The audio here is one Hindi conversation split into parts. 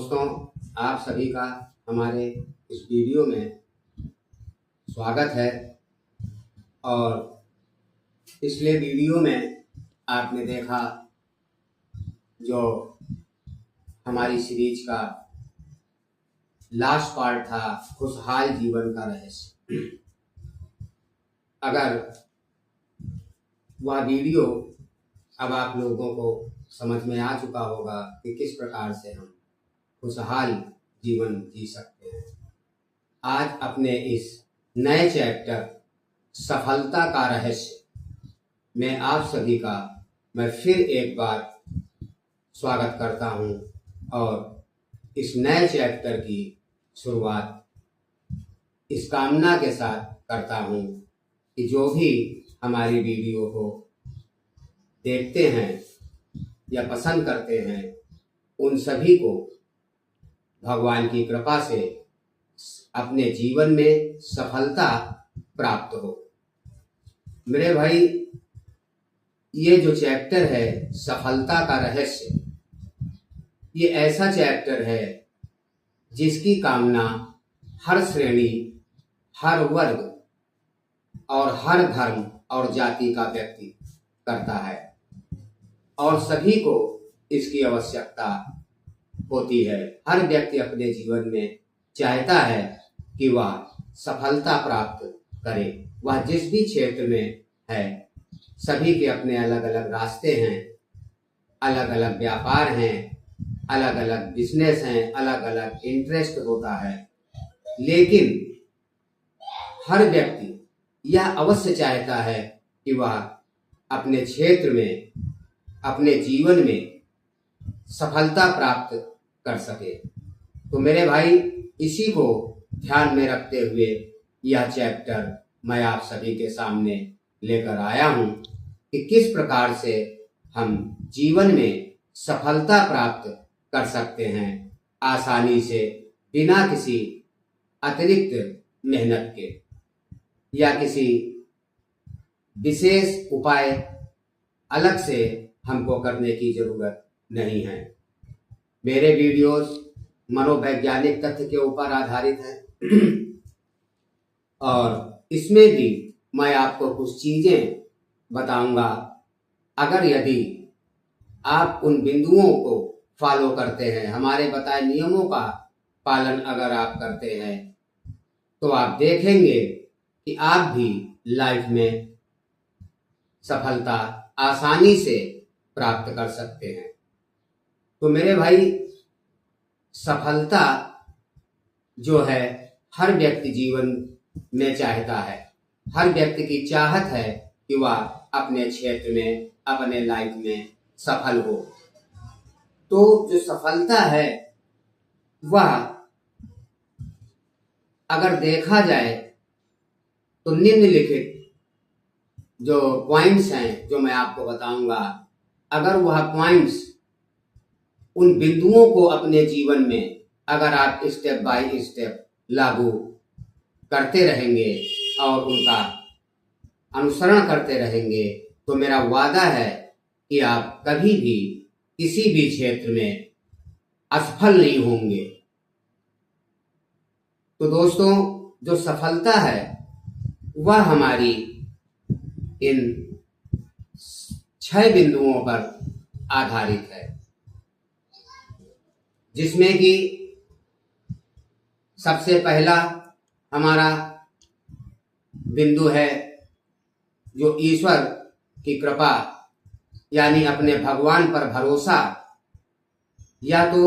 दोस्तों, आप सभी का हमारे इस वीडियो में स्वागत है। और पिछले वीडियो में आपने देखा जो हमारी सीरीज का लास्ट पार्ट था, खुशहाल जीवन का रहस्य। अगर वह वीडियो अब आप लोगों को समझ में आ चुका होगा कि किस प्रकार से हम खुशहाल जीवन जी सकते हैं, आज अपने इस नए चैप्टर सफलता का रहस्य में आप सभी का मैं फिर एक बार स्वागत करता हूं और इस नए चैप्टर की शुरुआत इस कामना के साथ करता हूं कि जो भी हमारी वीडियो को देखते हैं या पसंद करते हैं, उन सभी को भगवान की कृपा से अपने जीवन में सफलता प्राप्त हो। मेरे भाई, ये जो चैप्टर है सफलता का रहस्य, ये ऐसा चैप्टर है जिसकी कामना हर श्रेणी, हर वर्ग और हर धर्म और जाति का व्यक्ति करता है और सभी को इसकी आवश्यकता होती है। हर व्यक्ति अपने जीवन में चाहता है कि वह सफलता प्राप्त करे, वह जिस भी क्षेत्र में है। सभी के अपने अलग अलग रास्ते हैं, अलग अलग व्यापार हैं, अलग अलग बिजनेस हैं, अलग अलग इंटरेस्ट होता है, लेकिन हर व्यक्ति यह अवश्य चाहता है कि वह अपने क्षेत्र में, अपने जीवन में सफलता प्राप्त कर सके। तो मेरे भाई, इसी को ध्यान में रखते हुए यह चैप्टर मैं आप सभी के सामने लेकर आया हूं कि किस प्रकार से हम जीवन में सफलता प्राप्त कर सकते हैं आसानी से, बिना किसी अतिरिक्त मेहनत के या किसी विशेष उपाय अलग से हमको करने की जरूरत नहीं है। मेरे वीडियोस मनोवैज्ञानिक तथ्य के ऊपर आधारित हैं और इसमें भी मैं आपको कुछ चीजें बताऊंगा। अगर यदि आप उन बिंदुओं को फॉलो करते हैं, हमारे बताए नियमों का पालन अगर आप करते हैं, तो आप देखेंगे कि आप भी लाइफ में सफलता आसानी से प्राप्त कर सकते हैं। तो मेरे भाई, सफलता जो है हर व्यक्ति जीवन में चाहता है। हर व्यक्ति की चाहत है कि वह अपने क्षेत्र में, अपने लाइफ में सफल हो। तो जो सफलता है वह अगर देखा जाए तो निम्नलिखित जो पॉइंट्स हैं जो मैं आपको बताऊंगा, अगर वह पॉइंट्स, उन बिंदुओं को अपने जीवन में अगर आप स्टेप बाय स्टेप लागू करते रहेंगे और उनका अनुसरण करते रहेंगे, तो मेरा वादा है कि आप कभी भी किसी भी क्षेत्र में असफल नहीं होंगे। तो दोस्तों, जो सफलता है वह हमारी इन 6 बिंदुओं पर आधारित है, जिसमें कि सबसे पहला हमारा बिंदु है जो ईश्वर की कृपा, यानी अपने भगवान पर भरोसा। या तो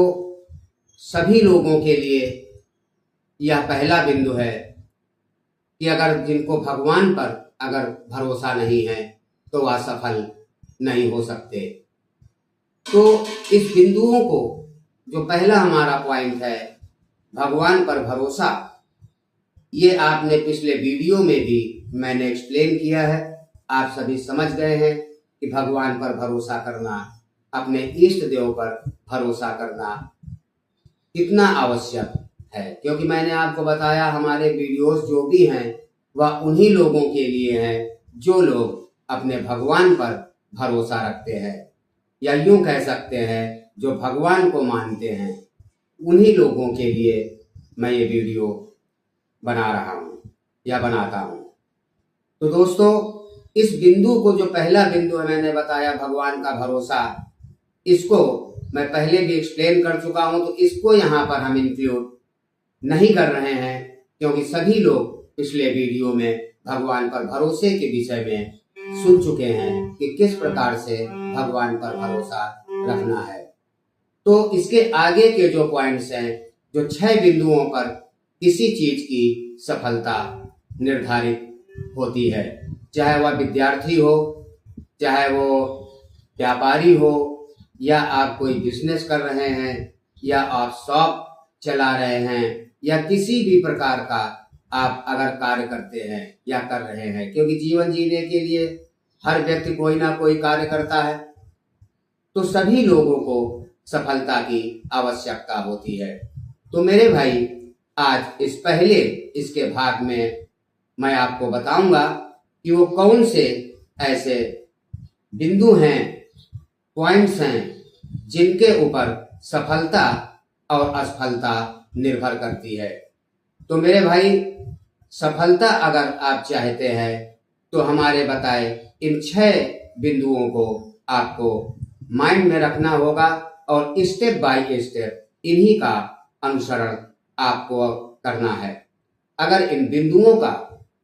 सभी लोगों के लिए यह पहला बिंदु है कि अगर जिनको भगवान पर अगर भरोसा नहीं है तो वह सफल नहीं हो सकते। तो इस बिंदुओं को, जो पहला हमारा पॉइंट है भगवान पर भरोसा, ये आपने पिछले वीडियो में भी मैंने एक्सप्लेन किया है। आप सभी समझ गए हैं कि भगवान पर भरोसा करना, अपने इष्ट देव पर भरोसा करना कितना आवश्यक है, क्योंकि मैंने आपको बताया हमारे वीडियोस जो भी हैं वह उन्हीं लोगों के लिए हैं जो लोग अपने भगवान पर भरोसा रखते हैं, या यूं कह सकते हैं जो भगवान को मानते हैं। उन्हीं लोगों के लिए मैं ये वीडियो बना रहा हूँ या बनाता हूँ। तो दोस्तों, इस बिंदु को, जो पहला बिंदु है मैंने बताया भगवान का भरोसा, इसको मैं पहले भी एक्सप्लेन कर चुका हूँ, तो इसको यहाँ पर हम इंक्लूड नहीं कर रहे हैं, क्योंकि सभी लोग पिछले वीडियो में भगवान पर भरोसे के विषय में सुन चुके हैं कि किस प्रकार से भगवान पर भरोसा रखना है। तो इसके आगे के जो पॉइंट्स हैं, जो 6 बिंदुओं पर किसी चीज की सफलता निर्धारित होती है, चाहे वह विद्यार्थी हो, चाहे वो व्यापारी हो, या आप कोई बिजनेस कर रहे हैं, या आप शॉप चला रहे हैं, या किसी भी प्रकार का आप अगर कार्य करते हैं या कर रहे हैं, क्योंकि जीवन जीने के लिए हर व्यक्ति कोई ना कोई कार्य करता है, तो सभी लोगों को सफलता की आवश्यकता होती है। तो मेरे भाई, आज इस पहले इसके भाग में मैं आपको बताऊंगा कि वो कौन से ऐसे बिंदु हैं, पॉइंट्स हैं, जिनके ऊपर सफलता और असफलता निर्भर करती है। तो मेरे भाई, सफलता अगर आप चाहते हैं तो हमारे बताए इन 6 बिंदुओं को आपको माइंड में रखना होगा और स्टेप बाय स्टेप इन्हीं का अनुसरण आपको करना है। अगर इन बिंदुओं का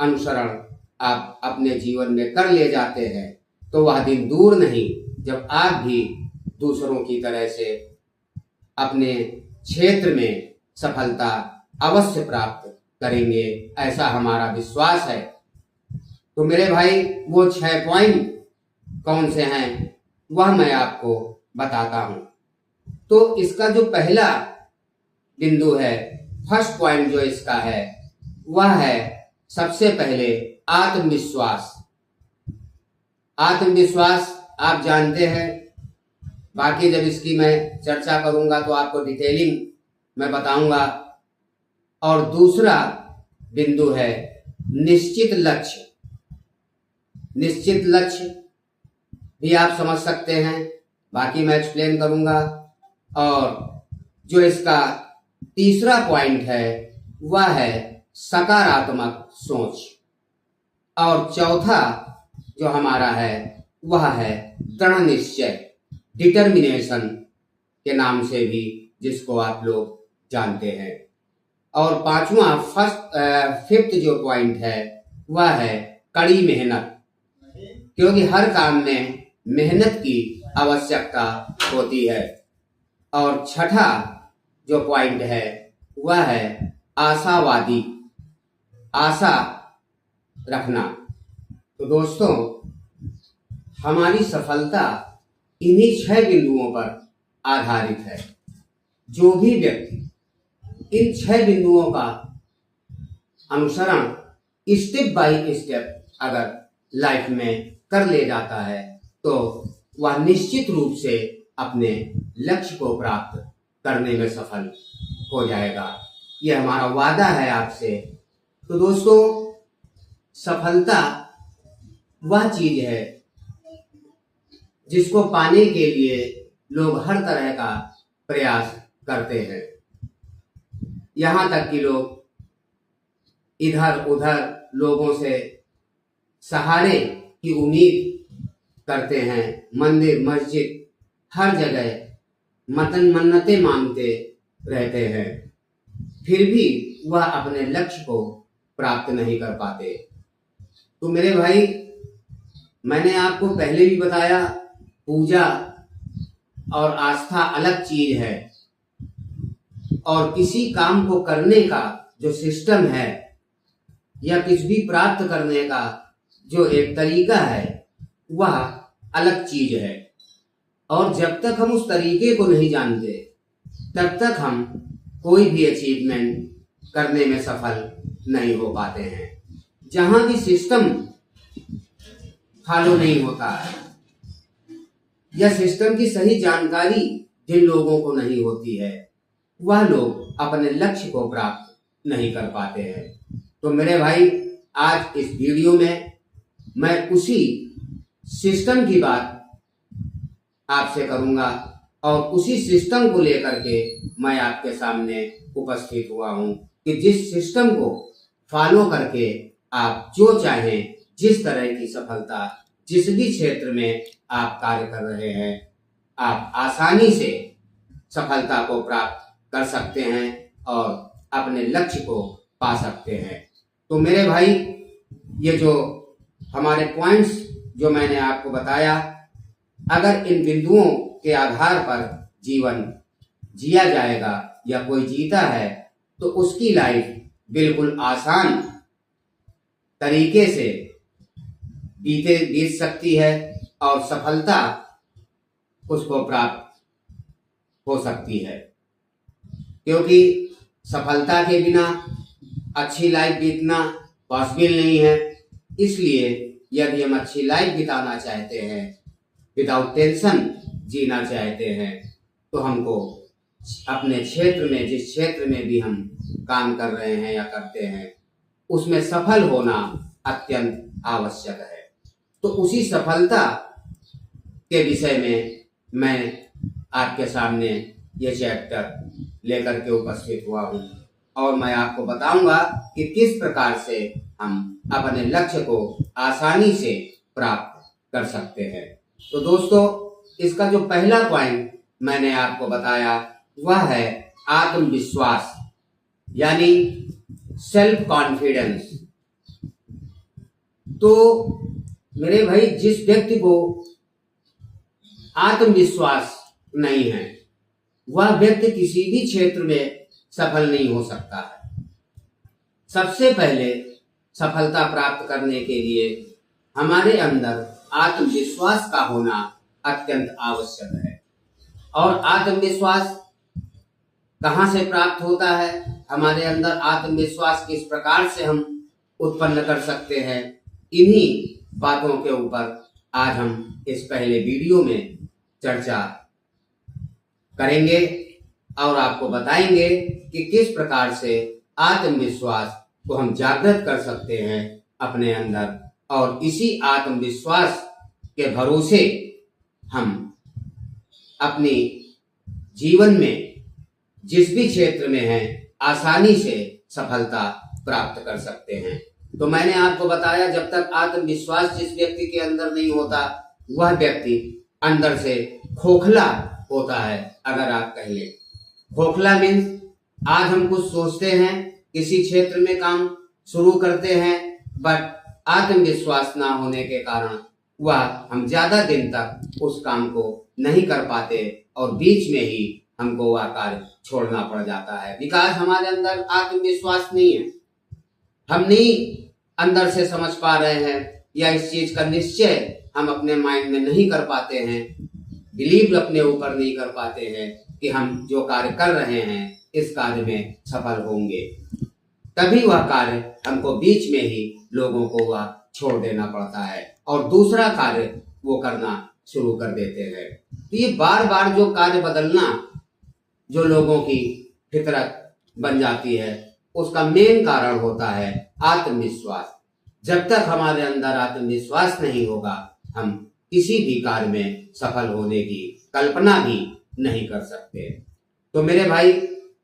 अनुसरण आप अपने जीवन में कर ले जाते हैं तो वह दिन दूर नहीं जब आप भी दूसरों की तरह से अपने क्षेत्र में सफलता अवश्य प्राप्त करेंगे, ऐसा हमारा विश्वास है। तो मेरे भाई, वो 6 पॉइंट कौन से हैं वह मैं आपको बताता हूं। तो इसका जो पहला बिंदु है, फर्स्ट पॉइंट जो इसका है, वह है सबसे पहले आत्मविश्वास। आत्मविश्वास आप जानते हैं, बाकी जब इसकी मैं चर्चा करूंगा तो आपको डिटेलिंग में बताऊंगा। और दूसरा बिंदु है निश्चित लक्ष्य। निश्चित लक्ष्य भी आप समझ सकते हैं, बाकी मैं एक्सप्लेन करूंगा। और जो इसका तीसरा पॉइंट है वह है सकारात्मक सोच। और चौथा जो हमारा है वह है दृढ़ निश्चय, डिटर्मिनेशन के नाम से भी जिसको आप लोग जानते हैं। और पांचवा फिफ्थ जो पॉइंट है वह है कड़ी मेहनत, क्योंकि हर काम में मेहनत की आवश्यकता होती है। और छठा जो पॉइंट है वह है आशावादी, आशा रखना। तो दोस्तों, हमारी सफलता इन्हीं 6 बिंदुओं पर आधारित है। जो भी व्यक्ति इन 6 बिंदुओं का अनुसरण स्टेप बाय स्टेप अगर लाइफ में कर ले जाता है तो वह निश्चित रूप से अपने लक्ष्य को प्राप्त करने में सफल हो जाएगा। यह हमारा वादा है आपसे। तो दोस्तों, सफलता वह चीज है जिसको पाने के लिए लोग हर तरह का प्रयास करते हैं। यहाँ तक कि लोग इधर उधर लोगों से सहारे की उम्मीद करते हैं, मंदिर मस्जिद हर जगह मन्नतें मांगते रहते हैं, फिर भी वह अपने लक्ष्य को प्राप्त नहीं कर पाते। तो मेरे भाई, मैंने आपको पहले भी बताया, पूजा और आस्था अलग चीज है, और किसी काम को करने का जो सिस्टम है या कुछ भी प्राप्त करने का जो एक तरीका है वह अलग चीज है। और जब तक हम उस तरीके को नहीं जानते तब तक हम कोई भी अचीवमेंट करने में सफल नहीं हो पाते हैं। जहां भी सिस्टम फॉलो नहीं होता है या सिस्टम की सही जानकारी जिन लोगों को नहीं होती है, वह लोग अपने लक्ष्य को प्राप्त नहीं कर पाते हैं। तो मेरे भाई, आज इस वीडियो में मैं उसी सिस्टम की बात आपसे करूंगा और उसी सिस्टम को लेकर के मैं आपके सामने उपस्थित हुआ हूँ कि जिस सिस्टम को फॉलो करके आप जो चाहें, जिस तरह की सफलता जिस भी क्षेत्र में आप कार्य कर रहे हैं, आप आसानी से सफलता को प्राप्त कर सकते हैं और अपने लक्ष्य को पा सकते हैं। तो मेरे भाई, ये जो हमारे पॉइंट्स जो मैंने आपको बताया, अगर इन बिंदुओं के आधार पर जीवन जिया जाएगा या कोई जीता है तो उसकी लाइफ बिल्कुल आसान तरीके से बीत सकती है और सफलता उसको प्राप्त हो सकती है। क्योंकि सफलता के बिना अच्छी लाइफ बीतना पॉसिबल नहीं है। इसलिए यदि हम अच्छी लाइफ बिताना चाहते हैं, विदाउट टेंशन जीना चाहते हैं, तो हमको अपने क्षेत्र में, जिस क्षेत्र में भी हम काम कर रहे हैं या करते हैं, उसमें सफल होना अत्यंत आवश्यक है। तो उसी सफलता के विषय में मैं आपके सामने ये चैप्टर लेकर के उपस्थित हुआ हूँ और मैं आपको बताऊंगा कि किस प्रकार से हम अपने लक्ष्य को आसानी से प्राप्त कर सकते हैं। तो दोस्तों, इसका जो पहला पॉइंट मैंने आपको बताया वह है आत्मविश्वास, यानी सेल्फ कॉन्फिडेंस। तो मेरे भाई, जिस व्यक्ति को आत्मविश्वास नहीं है वह व्यक्ति किसी भी क्षेत्र में सफल नहीं हो सकता है। सबसे पहले सफलता प्राप्त करने के लिए हमारे अंदर आत्मविश्वास का होना अत्यंत आवश्यक है। और आत्मविश्वास कहाँ से प्राप्त होता है, हमारे अंदर आत्मविश्वास किस प्रकार से हम उत्पन्न कर सकते हैं, इन्हीं बातों के ऊपर आज हम इस पहले वीडियो में चर्चा करेंगे और आपको बताएंगे कि किस प्रकार से आत्मविश्वास को हम जागृत कर सकते हैं अपने अंदर, और इसी आत्मविश्वास के भरोसे हम अपनी जीवन में जिस भी क्षेत्र में हैं आसानी से सफलता प्राप्त कर सकते हैं। तो मैंने आपको बताया, जब तक आत्मविश्वास जिस व्यक्ति के अंदर नहीं होता वह व्यक्ति अंदर से खोखला होता है। अगर आप कह लें खोखला मीन्स आज हम कुछ सोचते हैं, किसी क्षेत्र में काम शुरू करते हैं, बट आत्मविश्वास ना होने के कारण वह हम ज्यादा दिन तक उस काम को नहीं कर पाते और बीच में ही हमको वह कार्य छोड़ना पड़ जाता है। बिकॉज हमारे अंदर आत्मविश्वास नहीं है, हम नहीं अंदर से समझ पा रहे हैं या इस चीज का निश्चय हम अपने माइंड में नहीं कर पाते हैं, बिलीव अपने ऊपर नहीं कर पाते हैं कि हम जो कार्य कर रहे हैं इस कार्य में सफल होंगे। तभी वह कार्य हमको बीच में ही लोगों को वह छोड़ देना पड़ता है और दूसरा कार्य वो करना शुरू कर देते हैं। तो ये बार बार जो कार्य बदलना जो लोगों की फितरत बन जाती है, उसका मेन कारण होता है आत्मविश्वास। जब तक हमारे अंदर आत्मविश्वास नहीं होगा, हम किसी भी कार्य में सफल होने की कल्पना भी नहीं कर सकते। तो मेरे भाई,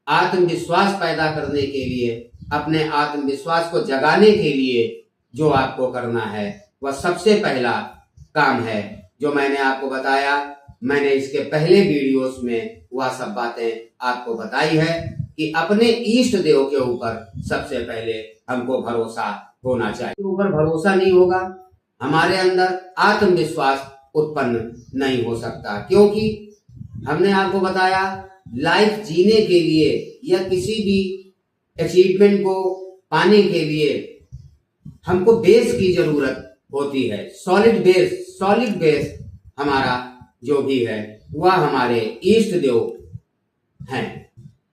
आत्मविश्वास पैदा करने के लिए, अपने आत्मविश्वास को जगाने के लिए जो आपको करना है वह सबसे पहला काम है जो मैंने आपको बताया। मैंने इसके पहले वीडियोस में वह सब बातें आपको बताई है कि अपने इष्ट देव के ऊपर सबसे पहले हमको भरोसा होना चाहिए। ऊपर भरोसा नहीं होगा, हमारे अंदर आत्मविश्वास उत्पन्न नहीं हो सकता। क्योंकि हमने आपको बताया, लाइफ जीने के लिए या किसी भी अचीवमेंट को पाने के लिए हमको बेस की जरूरत होती है। सॉलिड बेस हमारा जो भी है वह हमारे इष्ट देव हैं।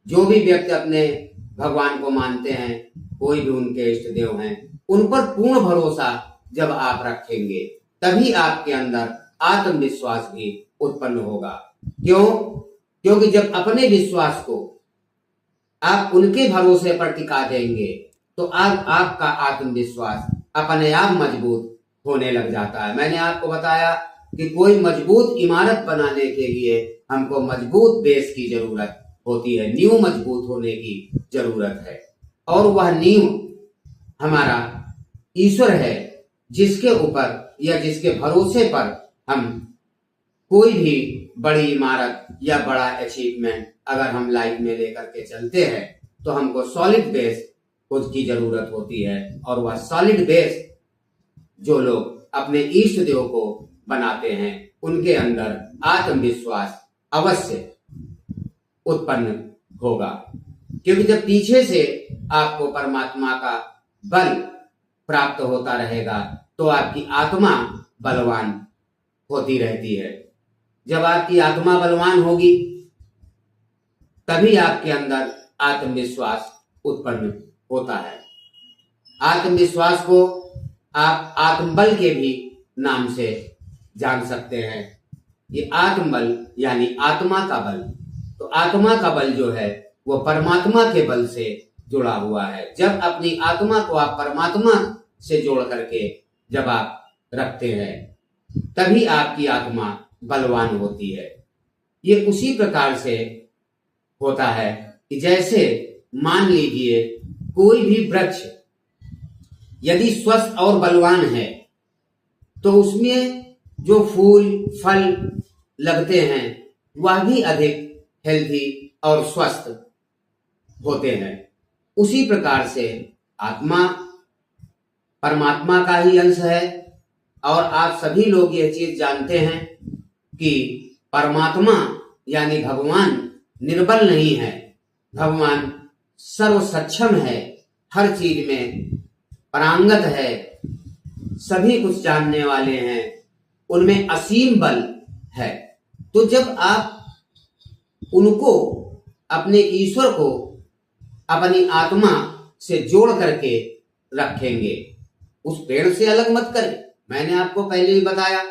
जो भी व्यक्ति अपने भगवान को मानते हैं, कोई भी उनके इष्ट देव हैं, उन पर पूर्ण भरोसा जब आप रखेंगे तभी आपके अंदर आत्मविश्वास भी उत्पन्न होगा। क्यों? क्योंकि जब अपने विश्वास को आप उनके भरोसे पर टिका देंगे तो आपका आत्मविश्वास अपने आप मजबूत होने लग जाता है। मैंने आपको बताया कि कोई मजबूत इमारत बनाने के लिए हमको मजबूत बेस की जरूरत होती है, नींव मजबूत होने की जरूरत है। और वह नींव हमारा ईश्वर है, जिसके ऊपर या जिसके भरोसे पर हम कोई भी बड़ी इमारत या बड़ा अचीवमेंट अगर हम लाइफ में लेकर के चलते हैं तो हमको सॉलिड बेस खुद की जरूरत होती है। और वह सॉलिड बेस जो लोग अपने इष्ट देव को बनाते हैं उनके अंदर आत्मविश्वास अवश्य उत्पन्न होगा, क्योंकि जब पीछे से आपको परमात्मा का बल प्राप्त होता रहेगा तो आपकी आत्मा बलवान होती रहती है। जब आपकी आत्मा बलवान होगी तभी आपके अंदर आत्मविश्वास उत्पन्न होता है। आत्मविश्वास को आप आत्मबल के भी नाम से जान सकते हैं। ये आत्मबल यानी आत्मा का बल। तो आत्मा का बल जो है वो परमात्मा के बल से जुड़ा हुआ है। जब अपनी आत्मा को आप परमात्मा से जोड़ करके जब आप रखते हैं तभी आपकी आत्मा बलवान होती है। ये उसी प्रकार से होता है कि जैसे मान लीजिए कोई भी वृक्ष यदि स्वस्थ और बलवान है तो उसमें जो फूल फल लगते हैं वह भी अधिक हेल्दी और स्वस्थ होते हैं। उसी प्रकार से आत्मा परमात्मा का ही अंश है। और आप सभी लोग यह चीज जानते हैं कि परमात्मा यानी भगवान निर्बल नहीं है, भगवान सर्व सक्षम है, हर चीज में पारंगत है, सभी कुछ जानने वाले हैं, उनमें असीम बल है। तो जब आप उनको अपने ईश्वर को अपनी आत्मा से जोड़ करके रखेंगे, उस पेड़ से अलग मत करें। मैंने आपको पहले ही बताया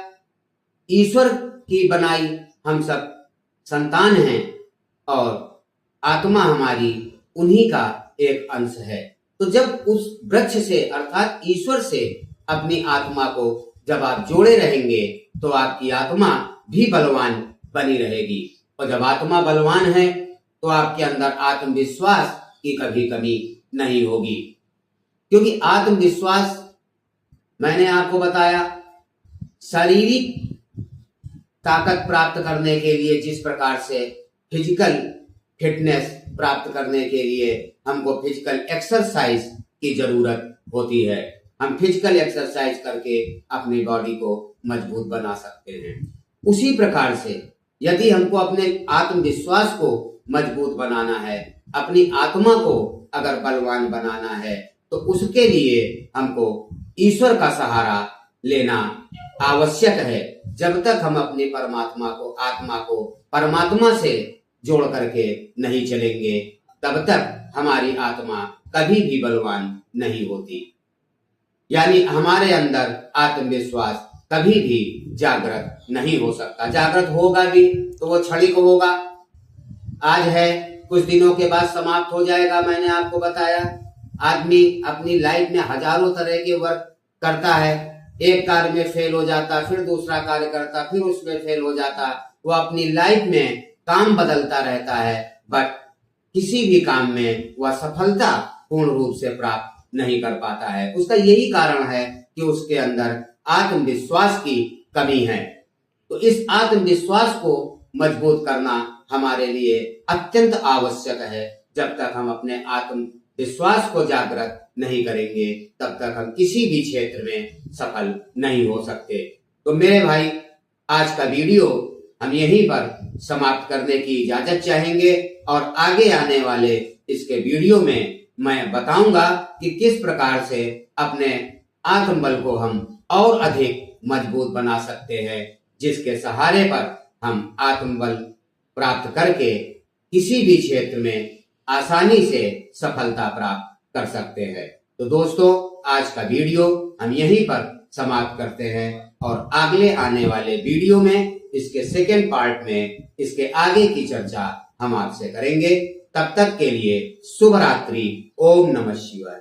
ईश्वर की बनाई हम सब संतान हैं और आत्मा हमारी उन्हीं का एक अंश है। तो जब उस वृक्ष से अर्थात ईश्वर से अपनी आत्मा को जब आप जोड़े रहेंगे तो आपकी आत्मा भी बलवान बनी रहेगी। और जब आत्मा बलवान है तो आपके अंदर आत्मविश्वास की कभी कमी नहीं होगी, क्योंकि आत्मविश्वास मैंने आपको बताया शारीरिक ताकत प्राप्त करने के लिए जिस प्रकार से फिजिकल फिटनेस प्राप्त करने के लिए हमको फिजिकल एक्सरसाइज की जरूरत होती है। हम फिजिकल एक्सरसाइज करके अपनी बॉडी को मजबूत बना सकते हैं। उसी प्रकार से यदि हमको अपने आत्मविश्वास को मजबूत बनाना है, अपनी आत्मा को अगर बलवान बनाना है, तो उसके लिए हमको ईश्वर का सहारा लेना आवश्यक है। जब तक हम अपने परमात्मा को आत्मा को परमात्मा से जोड़ करके नहीं चलेंगे तब तक हमारी आत्मा कभी भी बलवान नहीं होती, यानी हमारे अंदर आत्मविश्वास कभी भी जागृत नहीं हो सकता। जागृत होगा भी तो वो क्षणिक होगा, आज है कुछ दिनों के बाद समाप्त हो जाएगा। मैंने आपको बताया आदमी अपनी लाइफ में हजारों तरह के वर्क करता है, एक कार्य में फेल हो जाता, फिर दूसरा कार्य करता, फिर उसमें फेल हो जाता। वो अपनी लाइफ में काम बदलता रहता है, बट किसी भी काम में वह सफलता पूर्ण रूप से प्राप्त नहीं कर पाता है। उसका यही कारण है कि उसके अंदर आत्मविश्वास की कमी है। तो इस आत्मविश्वास को मजबूत करना हमारे लिए अत्यंत आवश्यक है। जब तक हम अपने आत्मविश्वास को जागृत नहीं करेंगे तब तक हम किसी भी क्षेत्र में सफल नहीं हो सकते। तो मेरे भाई, आज का वीडियो हम यहीं पर समाप्त करने की इजाजत चाहेंगे और आगे आने वाले इसके वीडियो में मैं बताऊंगा कि किस प्रकार से अपने आत्मबल को हम और अधिक मजबूत बना सकते हैं, जिसके सहारे पर हम आत्मबल प्राप्त करके किसी भी क्षेत्र में आसानी से सफलता प्राप्त कर सकते हैं। तो दोस्तों, आज का वीडियो हम यहीं पर समाप्त करते हैं और आगे आने वाले वीडियो में इसके सेकेंड पार्ट में इसके आगे की चर्चा हम आपसे करेंगे। तब तक के लिए शुभ रात्रि। ओम नमः शिवाय।